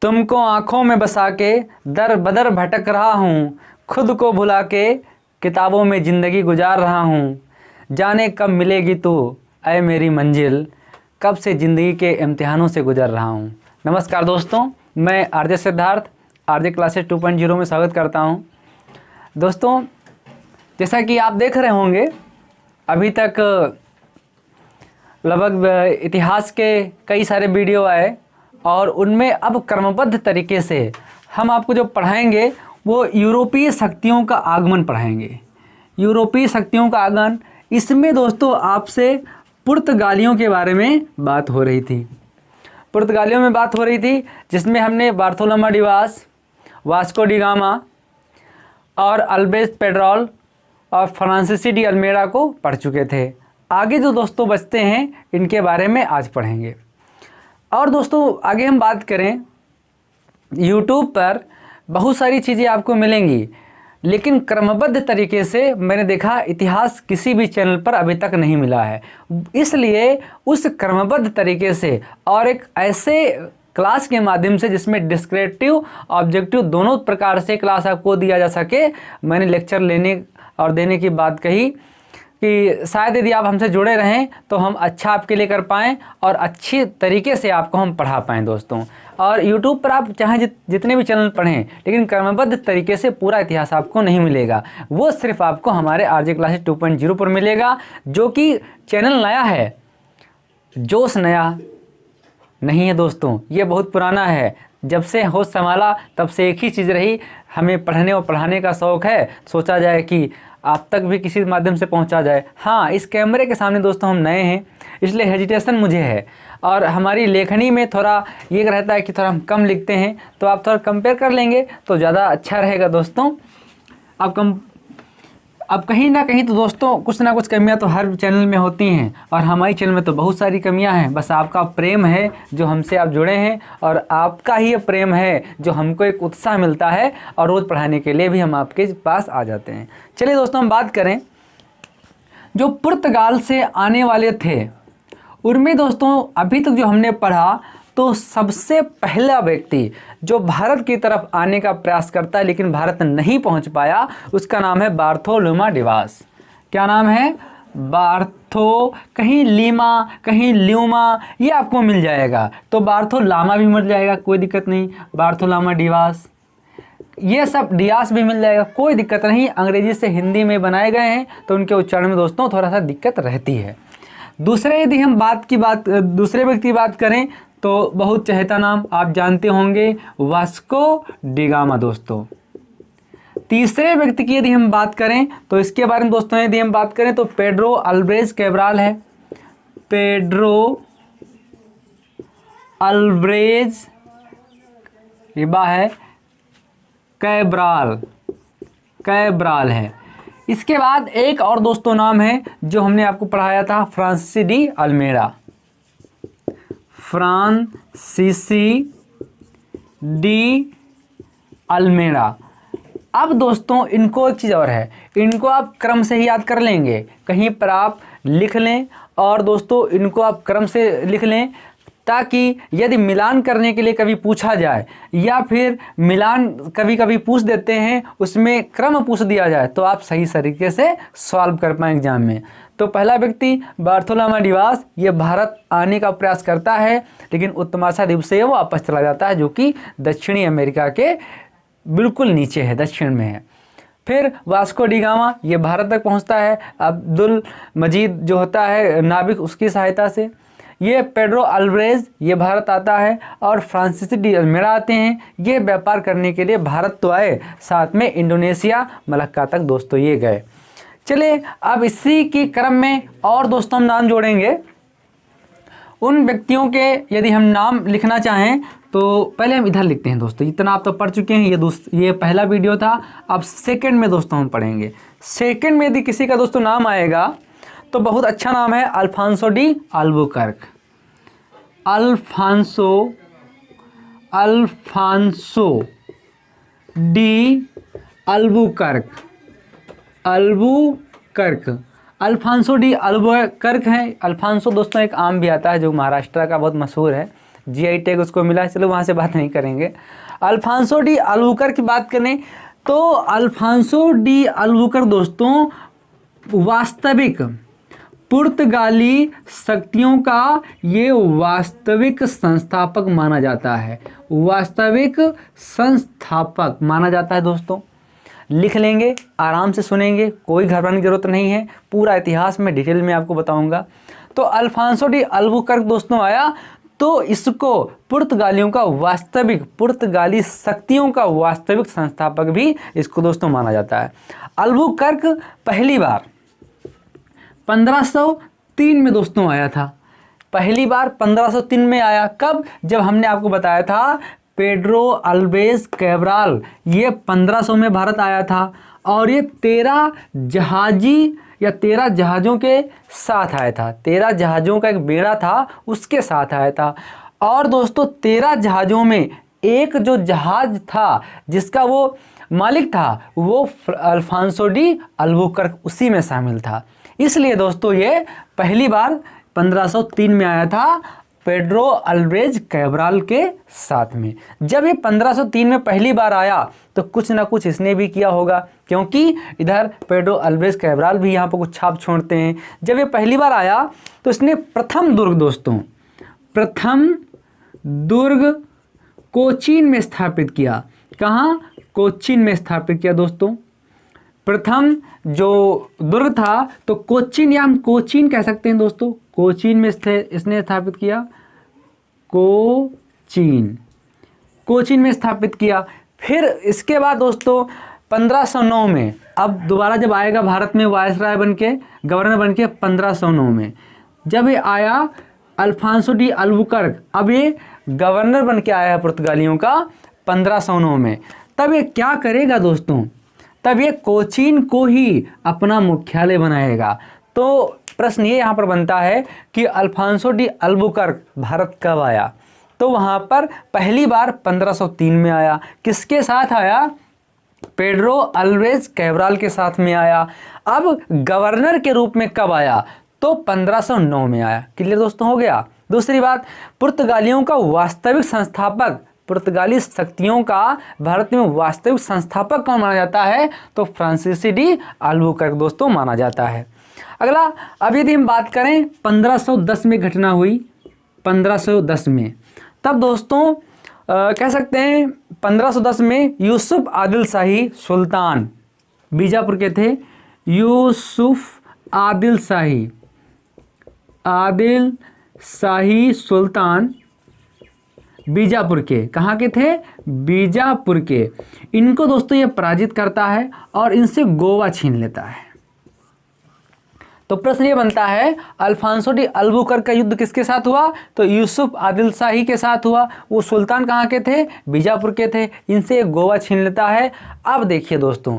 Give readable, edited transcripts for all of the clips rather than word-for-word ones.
तुमको आँखों में बसा के दर बदर भटक रहा हूँ, खुद को भुला के किताबों में ज़िंदगी गुजार रहा हूँ। जाने कब मिलेगी तू ऐ मेरी मंजिल, कब से ज़िंदगी के इम्तिहानों से गुजर रहा हूँ। नमस्कार दोस्तों, मैं आरजे सिद्धार्थ आरजे क्लासेस 2.0 में स्वागत करता हूँ। दोस्तों, जैसा कि आप देख रहे होंगे, अभी तक लगभग इतिहास के कई सारे वीडियो आए और उनमें अब क्रमबद्ध तरीके से हम आपको जो पढ़ाएंगे वो यूरोपीय शक्तियों का आगमन पढ़ाएंगे। यूरोपीय शक्तियों का आगमन, इसमें दोस्तों आपसे पुर्तगालियों के बारे में बात हो रही थी। पुर्तगालियों में बात हो रही थी जिसमें हमने बार्थोलोमा डिवास, वास्को डी गामा और अल्वेज पेड्रोल और फ्रांसीसी डी अल्मेडा को पढ़ चुके थे। आगे जो दोस्तों बचते हैं इनके बारे में आज पढ़ेंगे। और दोस्तों आगे हम बात करें, YouTube पर बहुत सारी चीज़ें आपको मिलेंगी, लेकिन क्रमबद्ध तरीके से मैंने देखा इतिहास किसी भी चैनल पर अभी तक नहीं मिला है। इसलिए उस क्रमबद्ध तरीके से और एक ऐसे क्लास के माध्यम से जिसमें डिस्क्रिप्टिव ऑब्जेक्टिव दोनों प्रकार से क्लास आपको दिया जा सके, मैंने लेक्चर लेने और देने की बात कही कि शायद यदि आप हमसे जुड़े रहें तो हम अच्छा आपके लिए कर पाएँ और अच्छी तरीके से आपको हम पढ़ा पाएँ दोस्तों। और YouTube पर आप चाहे जितने भी चैनल पढ़ें, लेकिन क्रमबद्ध तरीके से पूरा इतिहास आपको नहीं मिलेगा। वो सिर्फ आपको हमारे आरजे क्लासेस 2.0 पर मिलेगा, जो कि चैनल नया है, जोश नया नहीं है दोस्तों, ये बहुत पुराना है। जब से होश संभाला तब से एक ही चीज़ रही, हमें पढ़ने और पढ़ाने का शौक़ है। सोचा जाए कि आप तक भी किसी माध्यम से पहुंचा जाए। हाँ, इस कैमरे के सामने दोस्तों हम नए हैं, इसलिए हेजिटेशन मुझे है और हमारी लेखनी में थोड़ा ये रहता है कि थोड़ा हम कम लिखते हैं, तो आप थोड़ा कंपेयर कर लेंगे तो ज़्यादा अच्छा रहेगा दोस्तों। अब कहीं ना कहीं तो दोस्तों कुछ ना कुछ कमियां तो हर चैनल में होती हैं और हमारे चैनल में तो बहुत सारी कमियां हैं। बस आपका प्रेम है जो हमसे आप जुड़े हैं और आपका ही प्रेम है जो हमको एक उत्साह मिलता है और रोज़ पढ़ाने के लिए भी हम आपके पास आ जाते हैं। चलिए दोस्तों, हम बात करें जो पुर्तगाल से आने वाले थे उनमें दोस्तों अभी तक जो हमने पढ़ा तो सबसे पहला व्यक्ति जो भारत की तरफ आने का प्रयास करता है लेकिन भारत नहीं पहुंच पाया, उसका नाम है बार्थोलोमा डिवास। क्या नाम है? बार्थो, कहीं लीमा कहीं ल्यूमा, ये आपको मिल जाएगा। तो बार्थोलामा भी मिल जाएगा, कोई दिक्कत नहीं। बार्थोलोमा डिवास, ये सब डियास भी मिल जाएगा, कोई दिक्कत नहीं। अंग्रेजी से हिंदी में बनाए गए हैं तो उनके उच्चारण में दोस्तों थोड़ा सा दिक्कत रहती है। दूसरे यदि हम दूसरे व्यक्ति की बात करें तो बहुत चहेता नाम आप जानते होंगे, वास्को डी गामा दोस्तों। तीसरे व्यक्ति की यदि हम बात करें तो इसके बारे में दोस्तों यदि हम बात करें तो पेड्रो अल्ब्रेज कैब्राल है। पेड्रो अल्ब्रेज रिबा है, कैब्राल है। इसके बाद एक और दोस्तों नाम है जो हमने आपको पढ़ाया था, फ्रांसीसी डी अल्मेडा। फ्रांसीसी डी अल्मेडा। अब दोस्तों इनको एक चीज़ और है, इनको आप क्रम से ही याद कर लेंगे, कहीं पर आप लिख लें और दोस्तों इनको आप क्रम से लिख लें ताकि यदि मिलान करने के लिए कभी पूछा जाए या फिर मिलान कभी कभी पूछ देते हैं, उसमें क्रम पूछ दिया जाए तो आप सही तरीके से सॉल्व कर पाएँ एग्जाम में। तो पहला व्यक्ति बार्थोलोमा डिवास, ये भारत आने का प्रयास करता है लेकिन उत्तमाशा द्वीप से वो वापस चला जाता है, जो कि दक्षिणी अमेरिका के बिल्कुल नीचे है, दक्षिण में है। फिर वास्को डी गामा, ये भारत तक पहुंचता है अब्दुल मजीद जो होता है नाविक, उसकी सहायता से। ये पेड्रो अल्ब्रेज, ये भारत आता है और फ्रांसीसी डी अल्मेडा आते हैं। ये व्यापार करने के लिए भारत तो आए, साथ में इंडोनेशिया, मलक्का तक दोस्तों ये गए। चलिए अब इसी की क्रम में और दोस्तों हम नाम जोड़ेंगे। उन व्यक्तियों के यदि हम नाम लिखना चाहें तो पहले हम इधर लिखते हैं दोस्तों। इतना आप तो पढ़ चुके हैं, ये पहला वीडियो था। अब सेकंड में दोस्तों हम पढ़ेंगे। सेकंड में यदि किसी का दोस्तों नाम आएगा तो बहुत अच्छा नाम है, Alfonso de Albuquerque. Alfonso de Albuquerque. Alfonso de Albuquerque हैं। अल्फांसो दोस्तों एक आम भी आता है जो महाराष्ट्र का बहुत मशहूर है, GI टैग उसको मिला, चलो वहाँ से बात नहीं करेंगे। अल्फांसो डी अल्बुकर्क की बात करें तो अल्फांसो डी अल्बुकर्क दोस्तों वास्तविक पुर्तगाली शक्तियों का ये वास्तविक संस्थापक माना जाता है, वास्तविक संस्थापक माना जाता है दोस्तों। लिख लेंगे, आराम से सुनेंगे, कोई घबराने की जरूरत नहीं है, पूरा इतिहास में डिटेल में आपको बताऊंगा। तो अल्फांसो डी अल्बुकर्क दोस्तों आया तो इसको पुर्तगालियों का वास्तविक, पुर्तगाली शक्तियों का वास्तविक संस्थापक भी इसको दोस्तों माना जाता है। अल्बुकर्क पहली बार 1503 में दोस्तों आया था, पहली बार 1503 में आया। कब? जब हमने आपको बताया था पेड्रो अल्वेज कैब्राल ये 1500 में भारत आया था और ये 13 जहाजी या 13 जहाज़ों के साथ आया था, 13 जहाज़ों का एक बेड़ा था उसके साथ आया था। और दोस्तों 13 जहाज़ों में एक जो जहाज़ था जिसका वो मालिक था वो अल्फांसो डी अल्बुकर्क उसी में शामिल था। इसलिए दोस्तों ये पहली बार 1503 में आया था पेड्रो अल्वेज कैब्राल के साथ में। जब ये 1503 में पहली बार आया तो कुछ ना कुछ इसने भी किया होगा, क्योंकि इधर पेड्रो अल्वेज कैब्राल भी यहाँ पर कुछ छाप छोड़ते हैं। जब ये पहली बार आया तो इसने प्रथम दुर्ग दोस्तों, प्रथम दुर्ग कोचीन में स्थापित किया। कहाँ? कोचीन में स्थापित किया दोस्तों। प्रथम जो दुर्ग था तो कोचीन या हम कोचीन कह सकते हैं दोस्तों, कोचीन में इसने स्थापित किया, कोचीन में स्थापित किया। फिर इसके बाद दोस्तों 1509 में अब दोबारा जब आएगा भारत में वायसराय बन के, गवर्नर बन के 1509 में जब ये आया अल्फांसो डी अल्बुकर्क, अब ये गवर्नर बन के आया है पुर्तगालियों का 1509 में। तब ये क्या करेगा दोस्तों? तब ये कोचीन को ही अपना मुख्यालय बनाएगा। तो प्रश्न ये यहाँ पर बनता है कि अल्फांसो डी अल्बुकर्क भारत कब आया? तो वहाँ पर पहली बार 1503 में आया। किसके साथ आया? पेड्रो अल्वेज कैब्राल के साथ में आया। अब गवर्नर के रूप में कब आया? तो 1509 में आया। क्लियर दोस्तों हो गया। दूसरी बात, पुर्तगालियों का वास्तविक संस्थापक, पुर्तगाली शक्तियों का भारत में वास्तविक संस्थापक कौन माना जाता है? तो फ्रांसीसी डी अल्बुकर्क दोस्तों माना जाता है। अगला, अब यदि हम बात करें 1510 में घटना हुई, 1510 में, तब दोस्तों कह सकते हैं 1510 में यूसुफ आदिल शाही सुल्तान बीजापुर के थे। यूसुफ आदिल शाही सुल्तान बीजापुर के, कहाँ के थे? बीजापुर के। इनको दोस्तों ये पराजित करता है और इनसे गोवा छीन लेता है। तो प्रश्न ये बनता है अल्फांसो डी अल्बुकर्क का युद्ध किसके साथ हुआ? तो यूसुफ आदिल शाही के साथ हुआ। वो सुल्तान कहाँ के थे? बीजापुर के थे। इनसे गोवा छीन लेता है। अब देखिए दोस्तों,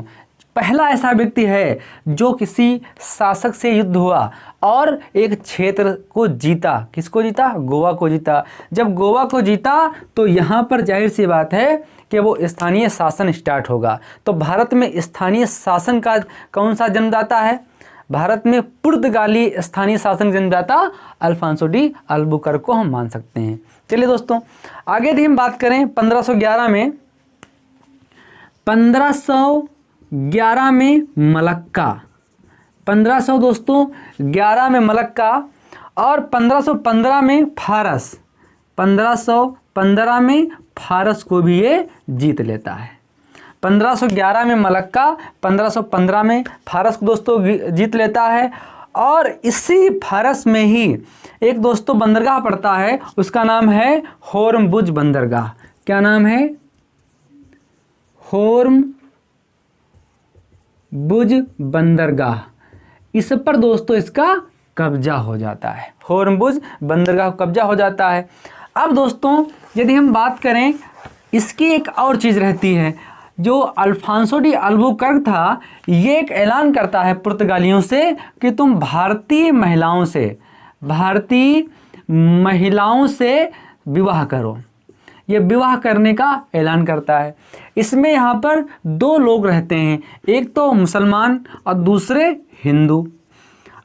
पहला ऐसा व्यक्ति है जो किसी शासक से युद्ध हुआ और एक क्षेत्र को जीता। किसको जीता? गोवा को जीता। जब गोवा को जीता तो यहाँ पर जाहिर सी बात है कि वो स्थानीय शासन स्टार्ट होगा। तो भारत में स्थानीय शासन का कौन सा जन्मदाता है? भारत में पुर्तगाली स्थानीय शासन जन्मदाता अल्फांसो डी अल्बुकर्क को हम मान सकते हैं। चलिए दोस्तों आगे यदि हम बात करें 1511 में, 1511 में मलक्का, 1500 दोस्तों 11 में मलक्का और 1515 में फारस, 1515 में फारस को भी ये जीत लेता है। 1511 में मलक्का, 1515 में फारस को दोस्तों जीत लेता है। और इसी फारस में ही एक दोस्तों बंदरगाह पड़ता है, उसका नाम है होर्मुज बंदरगाह। क्या नाम है? होर्मुज बंदरगाह। इस पर दोस्तों इसका कब्जा हो जाता है, होर्मुज बंदरगाह कब्जा हो जाता है। अब दोस्तों यदि हम बात करें, इसकी एक और चीज़ रहती है, जो अल्फांसो डी अल्बुकर्क था ये एक ऐलान करता है पुर्तगालियों से कि तुम भारतीय महिलाओं से विवाह करो। ये विवाह करने का ऐलान करता है। इसमें यहाँ पर दो लोग रहते हैं, एक तो मुसलमान और दूसरे हिंदू।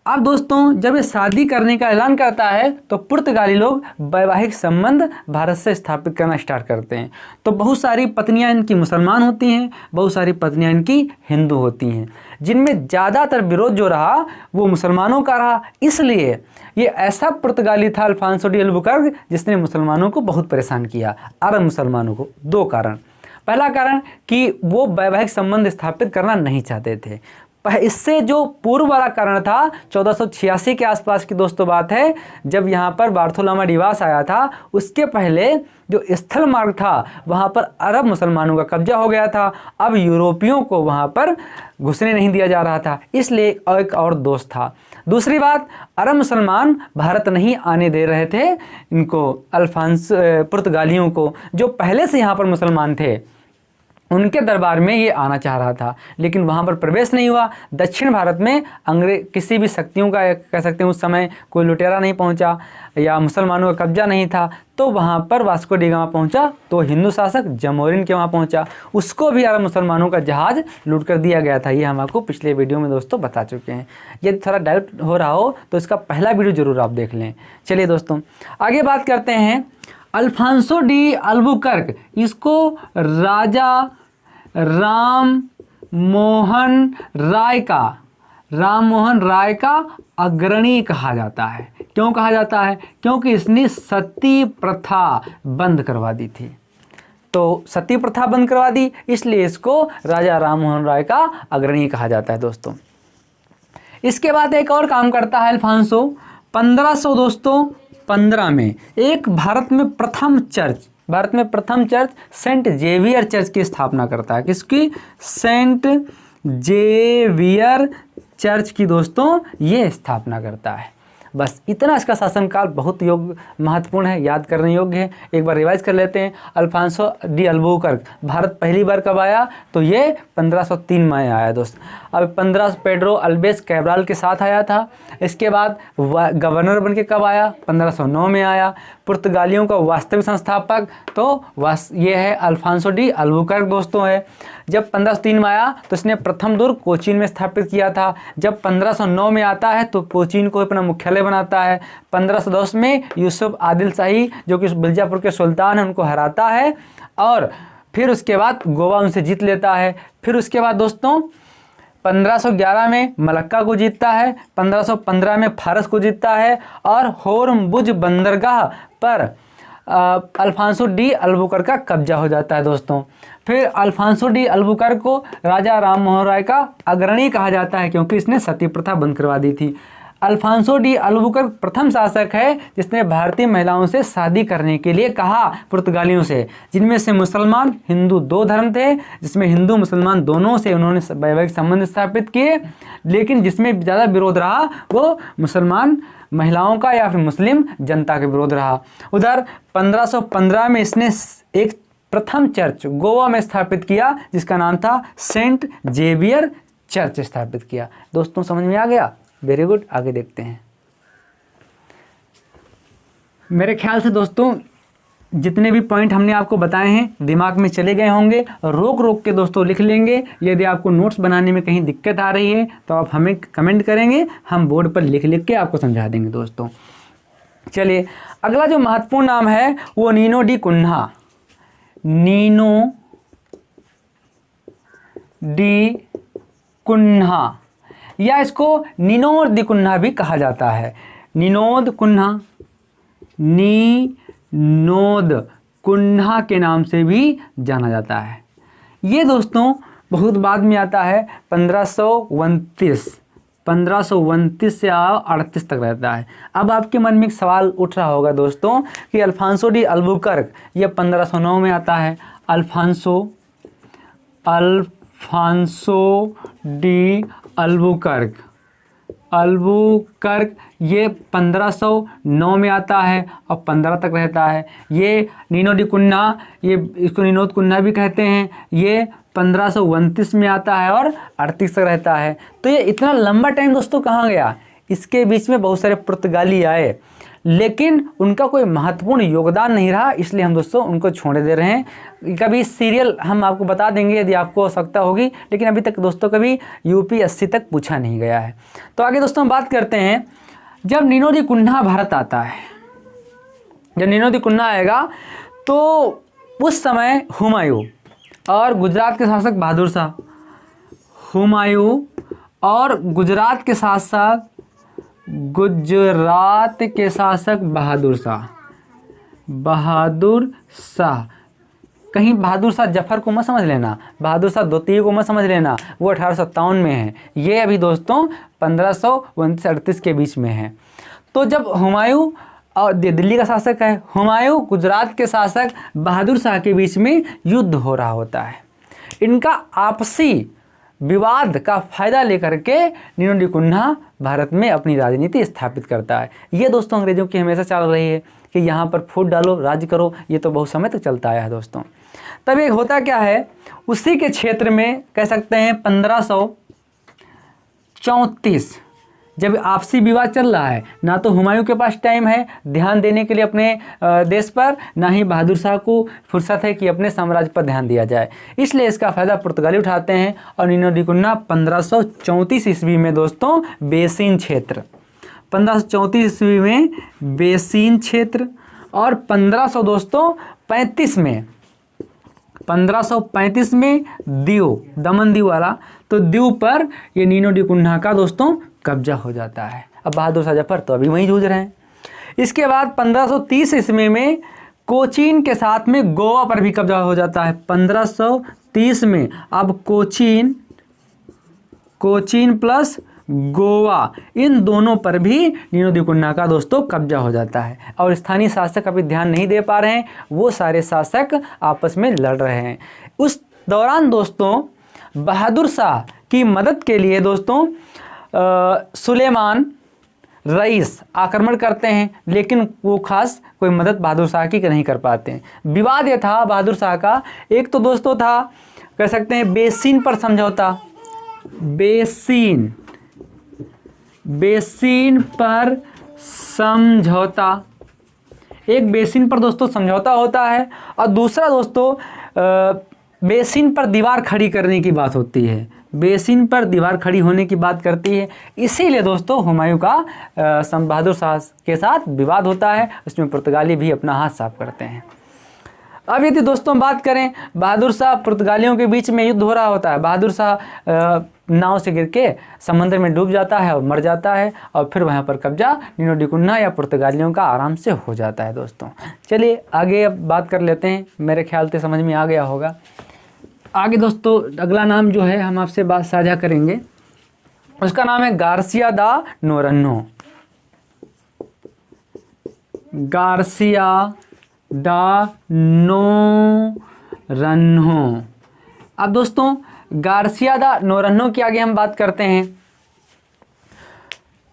अब दोस्तों जब ये शादी करने का ऐलान करता है तो पुर्तगाली लोग वैवाहिक संबंध भारत से स्थापित करना स्टार्ट करते हैं। तो बहुत सारी पत्नियां इनकी मुसलमान होती हैं, बहुत सारी पत्नियां इनकी हिंदू होती हैं, जिनमें ज़्यादातर विरोध जो रहा वो मुसलमानों का रहा। इसलिए ये ऐसा पुर्तगाली था अल्फांसो डी अल्बुकर्क जिसने मुसलमानों को बहुत परेशान किया, अरब मुसलमानों को। दो कारण। पहला कारण कि वो वैवाहिक संबंध स्थापित करना नहीं चाहते थे। इससे जो पूर्व वाला कारण था 1486 के आसपास की दोस्तों बात है, जब यहाँ पर बार्थोलोमा डिवास आया था, उसके पहले जो स्थल मार्ग था वहाँ पर अरब मुसलमानों का कब्जा हो गया था। अब यूरोपियों को वहाँ पर घुसने नहीं दिया जा रहा था, इसलिए एक और दोष था। दूसरी बात, अरब मुसलमान भारत नहीं आने दे रहे थे इनको पुर्तगालियों को, जो पहले से यहाँ पर मुसलमान थे। उनके दरबार में ये आना चाह रहा था, लेकिन वहाँ पर प्रवेश नहीं हुआ। दक्षिण भारत में अंग्रेज किसी भी शक्तियों का कह सकते हैं उस समय कोई लुटेरा नहीं पहुँचा या मुसलमानों का कब्जा नहीं था, तो वहाँ पर वास्को डी गामा पहुँचा तो हिंदू शासक जमोरिन के वहाँ पहुँचा, उसको भी अरब मुसलमानों का जहाज़ लूट कर दिया गया था। ये हम आपको पिछले वीडियो में दोस्तों बता चुके हैं। यदि थोड़ा डाउट हो रहा हो तो इसका पहला वीडियो ज़रूर आप देख लें। चलिए दोस्तों आगे बात करते हैं। अल्फांसो डी अल्बुकर्क, इसको राजा राम मोहन राय का अग्रणी कहा जाता है। क्यों कहा जाता है? क्योंकि इसने सती प्रथा बंद करवा दी थी। तो सती प्रथा बंद करवा दी, इसलिए इसको राजा राम मोहन राय का अग्रणी कहा जाता है दोस्तों। इसके बाद एक और काम करता है अल्फांसो। 1515 में एक भारत में प्रथम चर्च सेंट जेवियर चर्च की स्थापना करता है। किसकी? सेंट जेवियर चर्च की दोस्तों ये स्थापना करता है। बस इतना इसका शासनकाल बहुत महत्वपूर्ण है, याद करने योग्य है। एक बार रिवाइज कर लेते हैं। अल्फांसो डी अल्बुकर्क भारत पहली बार कब आया? तो ये 1503 में आया दोस्त। अब 15 पेड्रो अल्बेस कैब्राल के साथ आया था। इसके बाद गवर्नर बन के कब आया? 1509 में आया। पुर्तगालियों का वास्तविक संस्थापक तो ये है अल्फांसो डी अल्बुकर्क दोस्तों है। जब 1503 में आया तो इसने प्रथम दुर्ग कोचीन में स्थापित किया था। जब 1509 में आता है तो कोचीन को अपना मुख्यालय बनाता है। 1510 में यूसुफ आदिल शाही जो कि बिजापुर के सुल्तान हैं उनको हराता है और फिर उसके बाद गोवा उनसे जीत लेता है। फिर उसके बाद दोस्तों 1511 में मलक्का को जीतता है, 1515 में फारस को जीतता है और होर्मुजुज बंदरगाह पर अल्फांसो डी अल्बुकर्क का कब्जा हो जाता है दोस्तों। फिर अल्फांसो डी अल्बुकर्क को राजा राम मोहन राय का अग्रणी कहा जाता है क्योंकि इसने सती प्रथा बंद करवा दी थी। अल्फांसो डी अल्बुकर्क प्रथम शासक है जिसने भारतीय महिलाओं से शादी करने के लिए कहा पुर्तगालियों से, जिनमें से मुसलमान हिंदू दो धर्म थे, जिसमें हिंदू मुसलमान दोनों से उन्होंने वैवाहिक संबंध स्थापित किए, लेकिन जिसमें ज़्यादा विरोध रहा वो मुसलमान महिलाओं का या फिर मुस्लिम जनता का विरोध रहा। उधर 1515 में इसने एक प्रथम चर्च गोवा में स्थापित किया जिसका नाम था सेंट जेवियर चर्च स्थापित किया। दोस्तों समझ में आ गया? Very good. आगे देखते हैं। मेरे ख्याल से दोस्तों जितने भी पॉइंट हमने आपको बताए हैं दिमाग में चले गए होंगे। रोक रोक के दोस्तों लिख लेंगे। यदि आपको नोट्स बनाने में कहीं दिक्कत आ रही है तो आप हमें कमेंट करेंगे, हम बोर्ड पर लिख लिख के आपको समझा देंगे दोस्तों। चलिए अगला जो महत्वपूर्ण नाम है वो Nino de Cunha. Nino de Cunha या इसको निनोद दी कुन्हा भी कहा जाता है। निनोद कुन्हा के नाम से भी जाना जाता है। ये दोस्तों बहुत बाद में आता है। 1529 से 38 तक रहता है। अब आपके मन में एक सवाल उठ रहा होगा दोस्तों कि अल्फांसो डी अल्बुकर्क ये 1509 में आता है। अल्फांसो डी अल्बुकर्क ये 1509 में आता है और 15 तक रहता है। ये नीनो डी कुन्हा, ये इसको निनोद कुन्हा भी कहते हैं, ये 1529 में आता है और 38 तक रहता है। तो ये इतना लंबा टाइम दोस्तों कहाँ गया? इसके बीच में बहुत सारे पुर्तगाली आए, लेकिन उनका कोई महत्वपूर्ण योगदान नहीं रहा, इसलिए हम दोस्तों उनको छोड़ दे रहे हैं। कभी सीरियल हम आपको बता देंगे यदि आपको आवश्यकता होगी, लेकिन अभी तक दोस्तों कभी यूपीएससी तक पूछा नहीं गया है। तो आगे दोस्तों हम बात करते हैं, जब निनोदी कुन्हा भारत आता है, जब निनोदी कुन्हा आएगा तो उस समय हुमायूं और गुजरात के शासक बहादुर शाह, हुमायूं और गुजरात के शासक बहादुर शाह, कहीं बहादुर शाह जफर को मत समझ लेना, बहादुर शाह द्वितीय को मत समझ लेना, वो 1857 में है, ये अभी दोस्तों 1529-38 के बीच में है। तो जब हुमायूं और दिल्ली का शासक है, हुमायूं गुजरात के शासक बहादुर शाह के बीच में युद्ध हो रहा होता है। इनका आपसी विवाद का फायदा लेकर के निनोदी कुन्हा भारत में अपनी राजनीति स्थापित करता है। ये दोस्तों अंग्रेजों की हमेशा चल रही है कि यहाँ पर फूट डालो, राज करो, ये तो बहुत समय तक चलता आया है दोस्तों। तब एक होता क्या है, उसी के क्षेत्र में कह सकते हैं 1534, जब आपसी विवाद चल रहा है, ना तो हुमायूं के पास टाइम है ध्यान देने के लिए अपने देश पर, ना ही बहादुर शाह को फुर्सत है कि अपने साम्राज्य पर ध्यान दिया जाए, इसलिए इसका फ़ायदा पुर्तगाली उठाते हैं। और निनोदी कुन्हा 1534 ईस्वी में दोस्तों बेसिन क्षेत्र, 1534 ईस्वी में बेसिन क्षेत्र, और 1500 दोस्तों 1535 में दीव, दमन दीव वाला, तो दीव पर ये निनोदी कुन्हा का दोस्तों कब्जा हो जाता है। अब बहादुर शाह जफर तो अभी वहीं जूझ रहे हैं। इसके बाद 1530 ईस्वी में कोचीन के साथ में गोवा पर भी कब्जा हो जाता है। 1530 में अब कोचीन प्लस गोवा, इन दोनों पर भी निनोदी कुन्हा का दोस्तों कब्जा हो जाता है। और स्थानीय शासक अभी ध्यान नहीं दे पा रहे हैं, वो सारे शासक आपस में लड़ रहे हैं। उस दौरान दोस्तों बहादुर शाह की मदद के लिए दोस्तों सुलेमान रईस आक्रमण करते हैं, लेकिन वो खास कोई मदद बहादुर शाह की नहीं कर पाते हैं। विवाद ये था बहादुर शाह का, एक तो दोस्तों था कह सकते हैं बेसिन पर समझौता, बेसिन पर समझौता, एक बेसिन पर दोस्तों समझौता होता है, और दूसरा दोस्तों बेसिन पर दीवार खड़ी करने की बात होती है, बेसिन पर दीवार खड़ी होने की बात करती है। इसीलिए दोस्तों हुमायूं का बहादुर शाह के साथ विवाद होता है, उसमें पुर्तगाली भी अपना हाथ साफ करते हैं। अब यदि दोस्तों बात करें, बहादुर शाह पुर्तगालियों के बीच में युद्ध हो रहा होता है, बहादुर शाह नाव से गिर के समंदर में डूब जाता है और मर जाता है, और फिर वहाँ पर कब्जा निनोदी कुन्हा या पुर्तगालियों का आराम से हो जाता है दोस्तों। चलिए आगे अब बात कर लेते हैं, मेरे ख्याल से समझ में आ गया होगा। आगे दोस्तों अगला नाम जो है हम आपसे बात साझा करेंगे, उसका नाम है गार्सिया दा नोरन्हो। गार्सिया दा नोरन्हो। अब दोस्तों गार्सिया दा नोरन्हो की आगे हम बात करते हैं।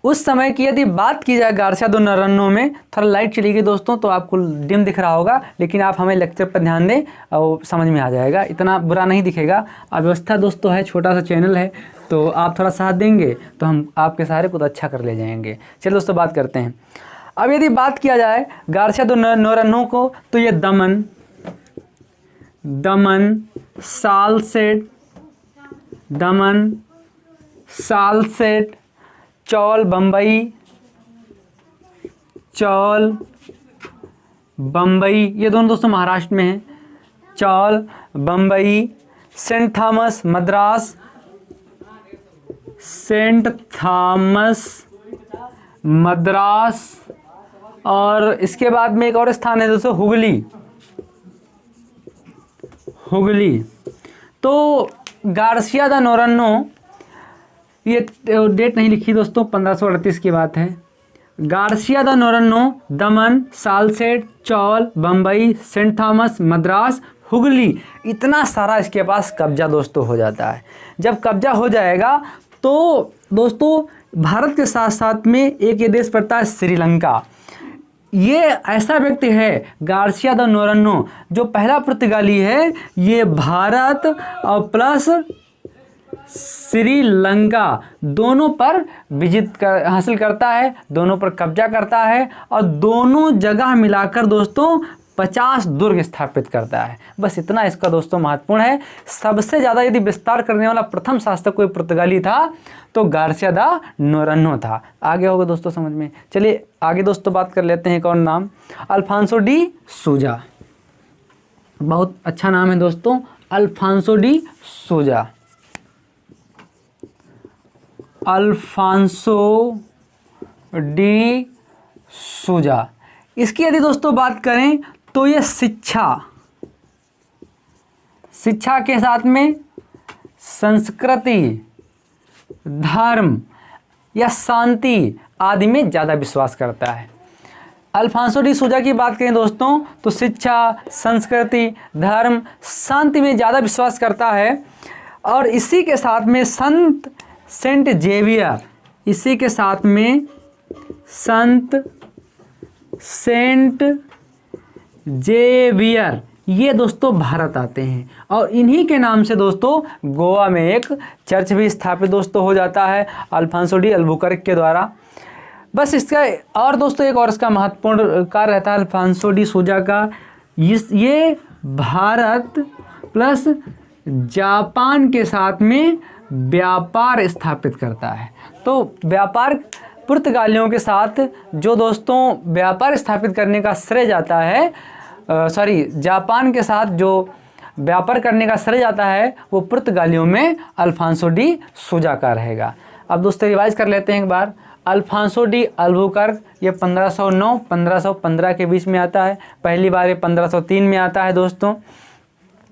उस समय की यदि बात की जाए गार्सिया दा नोरन्हो में, थोड़ा लाइट चली गई दोस्तों तो आपको डिम दिख रहा होगा, लेकिन आप हमें लेक्चर पर ध्यान दें और समझ में आ जाएगा, इतना बुरा नहीं दिखेगा। अव्यवस्था दोस्तों है, छोटा सा चैनल है, तो आप थोड़ा साथ देंगे तो हम आपके सहारे कुछ अच्छा कर ले जाएंगे। चलिए दोस्तों बात करते हैं। अब यदि बात किया जाए गार्सिया दा नोरन्हो को, तो ये दमन, सालसेट, चौल बम्बई, ये दोनों दोस्तों महाराष्ट्र में हैं। चौल बम्बई, सेंट थॉमस मद्रास, और इसके बाद में एक और स्थान है दोस्तों हुगली। तो गार्सिया दा नोरन्हो, ये डेट नहीं लिखी दोस्तों, 1538 की बात है। गार्सिया दा नोरन्हो दमन, सालसेट, चौल, बम्बई, सेंट थॉमस, मद्रास, हुगली, इतना सारा इसके पास कब्जा दोस्तों हो जाता है। जब कब्जा हो जाएगा तो दोस्तों भारत के साथ साथ में एक ये देश पड़ता है श्रीलंका। ये ऐसा व्यक्ति है गार्सिया दा नोरन्हो जो पहला पुर्तगाली है, ये भारत और प्लस श्रीलंका दोनों पर हासिल करता है, दोनों पर कब्जा करता है और दोनों जगह मिलाकर दोस्तों 50 दुर्ग स्थापित करता है। बस इतना इसका दोस्तों महत्वपूर्ण है। सबसे ज़्यादा यदि विस्तार करने वाला प्रथम शासक कोई पुर्तगाली था तो गार्सिया दा नोरानो था। आगे होगा दोस्तों समझ में। चलिए आगे दोस्तों बात कर लेते हैं एक और नाम, अल्फांसो डी सूजा। बहुत अच्छा नाम है दोस्तों, अल्फांसो डी सूजा। अल्फांसो डी सूजा। इसकी यदि दोस्तों बात करें तो ये शिक्षा के साथ में संस्कृति, धर्म या शांति आदि में ज़्यादा विश्वास करता है। अल्फांसो डी सूजा की बात करें दोस्तों तो शिक्षा, संस्कृति, धर्म, शांति में ज़्यादा विश्वास करता है। और इसी के साथ में संत सेंट जेवियर, इसी के साथ में संत सेंट जेवियर ये दोस्तों भारत आते हैं और इन्हीं के नाम से दोस्तों गोवा में एक चर्च भी स्थापित दोस्तों हो जाता है अल्फांसो डी अल्बुकर्क के द्वारा। बस इसका और दोस्तों एक और इसका महत्वपूर्ण कार्य रहता है अल्फांसो डी सूजा का, ये भारत प्लस जापान के साथ में व्यापार स्थापित करता है। तो व्यापार पुर्तगालियों के साथ जो दोस्तों व्यापार स्थापित करने का श्रेय जाता है, जापान के साथ जो व्यापार करने का श्रेय जाता है वो पुर्तगालियों में अल्फांसो डी सूजा का रहेगा। अब दोस्तों रिवाइज कर लेते हैं एक बार। अल्फांसो डी अल्बुकर्क ये 1509-1515 के बीच में आता है। पहली बार ये 1503 में आता है दोस्तों।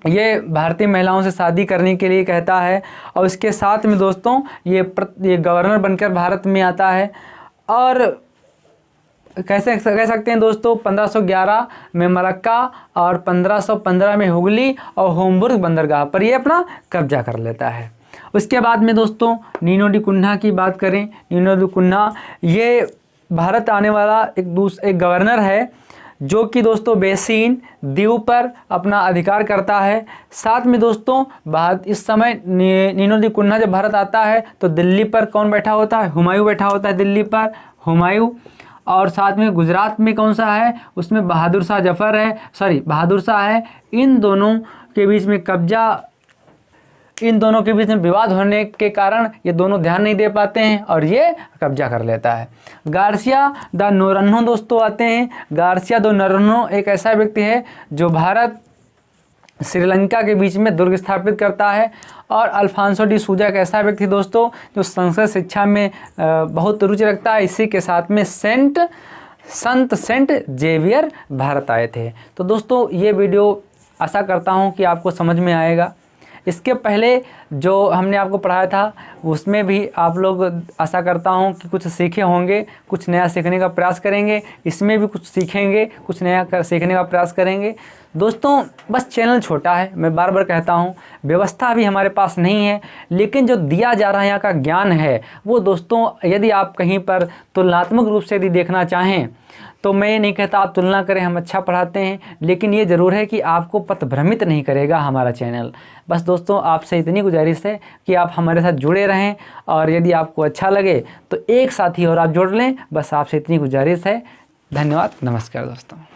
ये भारतीय महिलाओं से शादी करने के लिए कहता है और इसके साथ में दोस्तों ये गवर्नर बनकर भारत में आता है। और कैसे कह सकते हैं दोस्तों 1511 में मलक्का और 1515 में हुगली और होमबुर्ग बंदरगाह पर ये अपना कब्जा कर लेता है। उसके बाद में दोस्तों नीनो डी कुन्हा की बात करें, नीनो डी कुन्हा ये भारत आने वाला एक गवर्नर है जो कि दोस्तों बेसिन द्वीप पर अपना अधिकार करता है। साथ में दोस्तों इस समय नीनो डी कुन्हा जब भारत आता है तो दिल्ली पर कौन बैठा होता है, हुमायूं बैठा होता है दिल्ली पर, हुमायूं। और साथ में गुजरात में कौन सा है, उसमें बहादुर शाह है। इन दोनों के बीच में विवाद होने के कारण ये दोनों ध्यान नहीं दे पाते हैं और ये कब्जा कर लेता है। गार्सिया दा नोरानो दोस्तों आते हैं। गार्सिया दा नोरानो एक ऐसा व्यक्ति है जो भारत श्रीलंका के बीच में दुर्ग स्थापित करता है। और अल्फांसो डी सूजा एक ऐसा व्यक्ति दोस्तों जो संस्कृत शिक्षा में बहुत रुचि रखता है। इसी के साथ में संत सेंट जेवियर भारत आए थे। तो दोस्तों ये वीडियो आशा करता हूँ कि आपको समझ में आएगा। इसके पहले जो हमने आपको पढ़ाया था उसमें भी आप लोग आशा करता हूँ कि कुछ सीखे होंगे, कुछ नया सीखने का प्रयास करेंगे। इसमें भी कुछ सीखेंगे, कुछ नया सीखने का प्रयास करेंगे। दोस्तों बस चैनल छोटा है, मैं बार बार कहता हूँ, व्यवस्था अभी हमारे पास नहीं है, लेकिन जो दिया जा रहा है यहाँ का ज्ञान है वो दोस्तों यदि आप कहीं पर तुलनात्मक रूप से यदि देखना चाहें तो मैं ये नहीं कहता आप तुलना करें, हम अच्छा पढ़ाते हैं, लेकिन ये ज़रूर है कि आपको पथभ्रमित नहीं करेगा हमारा चैनल। बस दोस्तों आपसे इतनी गुजारिश है कि आप हमारे साथ जुड़े रहें और यदि आपको अच्छा लगे तो एक साथी और आप जोड़ लें। बस आपसे इतनी गुजारिश है। धन्यवाद, नमस्कार दोस्तों।